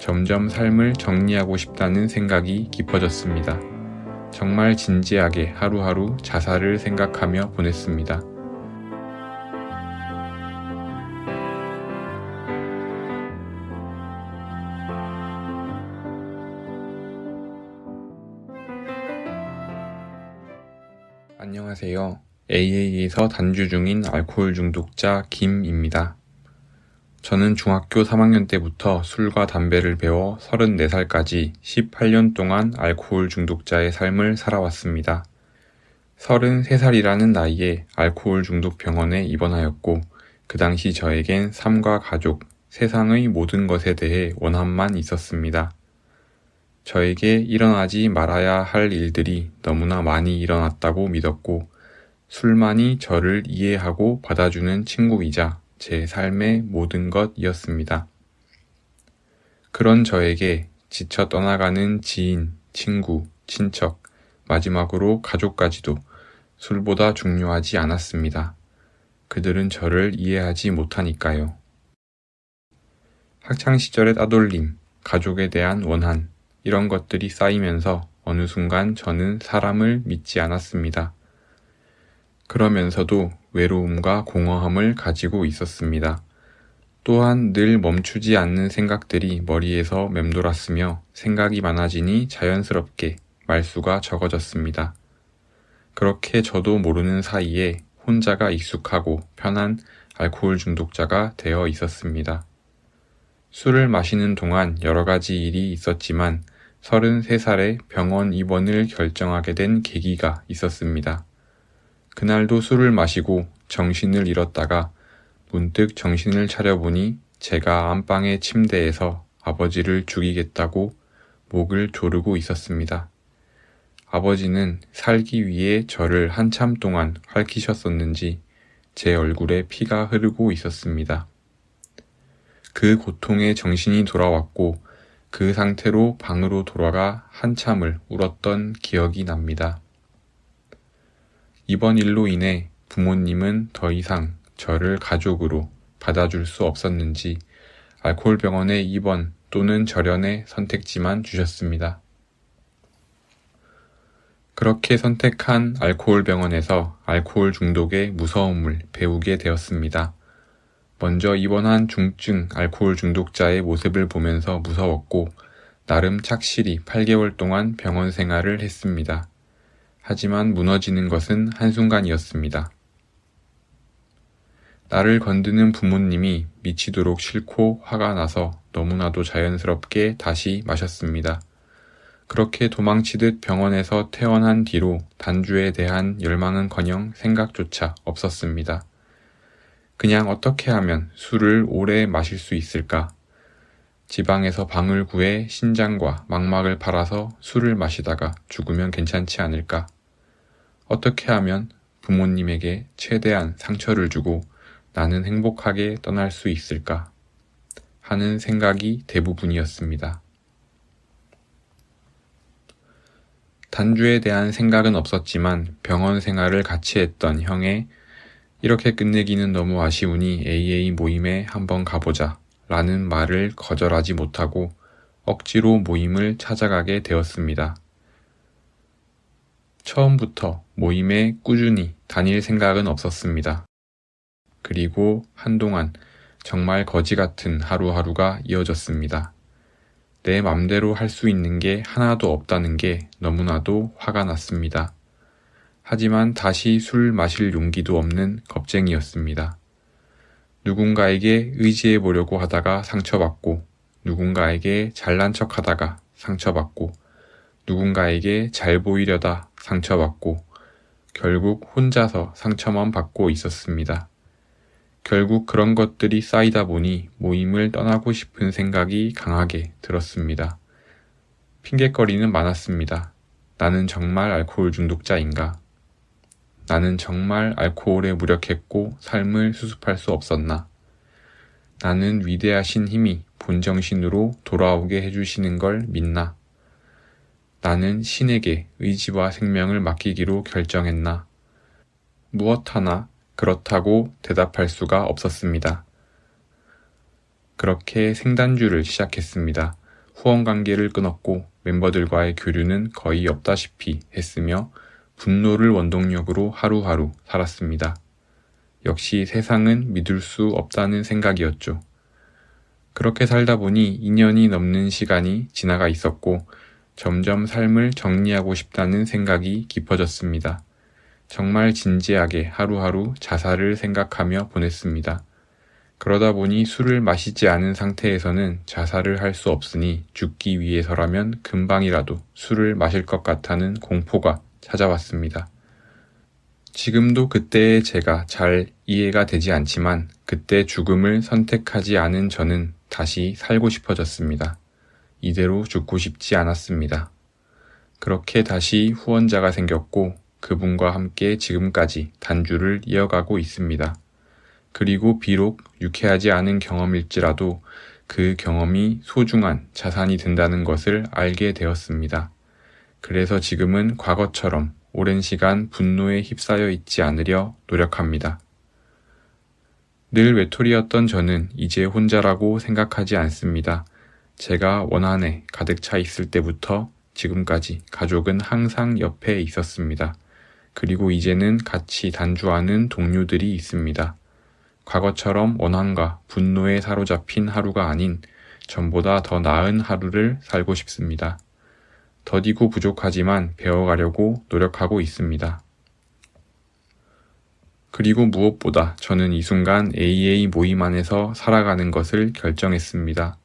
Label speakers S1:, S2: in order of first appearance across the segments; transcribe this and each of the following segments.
S1: 점점 삶을 정리하고 싶다는 생각이 깊어졌습니다. 정말 진지하게 하루하루 자살을 생각하며 보냈습니다. 안녕하세요. AA에서 단주 중인 알코올 중독자 김입니다. 저는 중학교 3학년 때부터 술과 담배를 배워 34살까지 18년 동안 알코올 중독자의 삶을 살아왔습니다. 33살이라는 나이에 알코올 중독 병원에 입원하였고, 그 당시 저에겐 삶과 가족, 세상의 모든 것에 대해 원한만 있었습니다. 저에게 일어나지 말아야 할 일들이 너무나 많이 일어났다고 믿었고, 술만이 저를 이해하고 받아주는 친구이자 제 삶의 모든 것이었습니다. 그런 저에게 지쳐 떠나가는 지인, 친구, 친척, 마지막으로 가족까지도 술보다 중요하지 않았습니다. 그들은 저를 이해하지 못하니까요. 학창시절의 따돌림, 가족에 대한 원한, 이런 것들이 쌓이면서 어느 순간 저는 사람을 믿지 않았습니다. 그러면서도 외로움과 공허함을 가지고 있었습니다. 또한 늘 멈추지 않는 생각들이 머리에서 맴돌았으며 생각이 많아지니 자연스럽게 말수가 적어졌습니다. 그렇게 저도 모르는 사이에 혼자가 익숙하고 편한 알코올 중독자가 되어 있었습니다. 술을 마시는 동안 여러 가지 일이 있었지만 33살에 병원 입원을 결정하게 된 계기가 있었습니다. 그날도 술을 마시고 정신을 잃었다가 문득 정신을 차려보니 제가 안방의 침대에서 아버지를 죽이겠다고 목을 조르고 있었습니다. 아버지는 살기 위해 저를 한참 동안 핥히셨었는지 제 얼굴에 피가 흐르고 있었습니다. 그 고통에 정신이 돌아왔고 그 상태로 방으로 돌아가 한참을 울었던 기억이 납니다. 이번 일로 인해 부모님은 더 이상 저를 가족으로 받아줄 수 없었는지 알코올 병원에 입원 또는 절연의 선택지만 주셨습니다. 그렇게 선택한 알코올 병원에서 알코올 중독의 무서움을 배우게 되었습니다. 먼저 입원한 중증 알코올 중독자의 모습을 보면서 무서웠고 나름 착실히 8개월 동안 병원 생활을 했습니다. 하지만 무너지는 것은 한순간이었습니다. 나를 건드는 부모님이 미치도록 싫고 화가 나서 너무나도 자연스럽게 다시 마셨습니다. 그렇게 도망치듯 병원에서 퇴원한 뒤로 단주에 대한 열망은커녕 생각조차 없었습니다. 그냥 어떻게 하면 술을 오래 마실 수 있을까? 지방에서 방을 구해 신장과 망막을 팔아서 술을 마시다가 죽으면 괜찮지 않을까? 어떻게 하면 부모님에게 최대한 상처를 주고 나는 행복하게 떠날 수 있을까? 하는 생각이 대부분이었습니다. 단주에 대한 생각은 없었지만 병원 생활을 같이 했던 형의 이렇게 끝내기는 너무 아쉬우니 AA 모임에 한번 가보자 라는 말을 거절하지 못하고 억지로 모임을 찾아가게 되었습니다. 처음부터 모임에 꾸준히 다닐 생각은 없었습니다. 그리고 한동안 정말 거지 같은 하루하루가 이어졌습니다. 내 맘대로 할 수 있는 게 하나도 없다는 게 너무나도 화가 났습니다. 하지만 다시 술 마실 용기도 없는 겁쟁이였습니다. 누군가에게 의지해 보려고 하다가 상처받고, 누군가에게 잘난 척 하다가 상처받고, 누군가에게 잘 보이려다 상처받고, 결국 혼자서 상처만 받고 있었습니다. 결국 그런 것들이 쌓이다 보니 모임을 떠나고 싶은 생각이 강하게 들었습니다. 핑곗거리는 많았습니다. 나는 정말 알코올 중독자인가? 나는 정말 알코올에 무력했고 삶을 수습할 수 없었나? 나는 위대하신 힘이 본정신으로 돌아오게 해주시는 걸 믿나? 나는 신에게 의지와 생명을 맡기기로 결정했나? 무엇 하나 그렇다고 대답할 수가 없었습니다. 그렇게 생단주를 시작했습니다. 후원 관계를 끊었고 멤버들과의 교류는 거의 없다시피 했으며 분노를 원동력으로 하루하루 살았습니다. 역시 세상은 믿을 수 없다는 생각이었죠. 그렇게 살다 보니 2년이 넘는 시간이 지나가 있었고 점점 삶을 정리하고 싶다는 생각이 깊어졌습니다. 정말 진지하게 하루하루 자살을 생각하며 보냈습니다. 그러다 보니 술을 마시지 않은 상태에서는 자살을 할 수 없으니 죽기 위해서라면 금방이라도 술을 마실 것 같다는 공포가 찾아왔습니다. 지금도 그때의 제가 잘 이해가 되지 않지만 그때 죽음을 선택하지 않은 저는 다시 살고 싶어졌습니다. 이대로 죽고 싶지 않았습니다. 그렇게 다시 후원자가 생겼고 그분과 함께 지금까지 단주를 이어가고 있습니다. 그리고 비록 유쾌하지 않은 경험일지라도 그 경험이 소중한 자산이 된다는 것을 알게 되었습니다. 그래서 지금은 과거처럼 오랜 시간 분노에 휩싸여 있지 않으려 노력합니다. 늘 외톨이였던 저는 이제 혼자라고 생각하지 않습니다. 제가 원한에 가득 차 있을 때부터 지금까지 가족은 항상 옆에 있었습니다. 그리고 이제는 같이 단주하는 동료들이 있습니다. 과거처럼 원한과 분노에 사로잡힌 하루가 아닌 전보다 더 나은 하루를 살고 싶습니다. 더디고 부족하지만 배워가려고 노력하고 있습니다. 그리고 무엇보다 저는 이 순간 AA 모임 안에서 살아가는 것을 결정했습니다.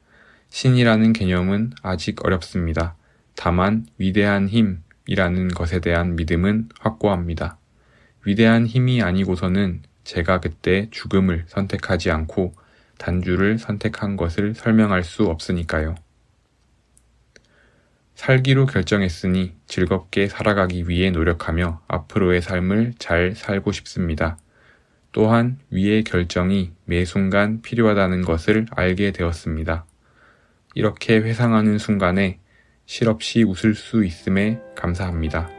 S1: 신이라는 개념은 아직 어렵습니다. 다만 위대한 힘이라는 것에 대한 믿음은 확고합니다. 위대한 힘이 아니고서는 제가 그때 죽음을 선택하지 않고 단주를 선택한 것을 설명할 수 없으니까요. 살기로 결정했으니 즐겁게 살아가기 위해 노력하며 앞으로의 삶을 잘 살고 싶습니다. 또한 위의 결정이 매 순간 필요하다는 것을 알게 되었습니다. 이렇게 회상하는 순간에 실없이 웃을 수 있음에 감사합니다.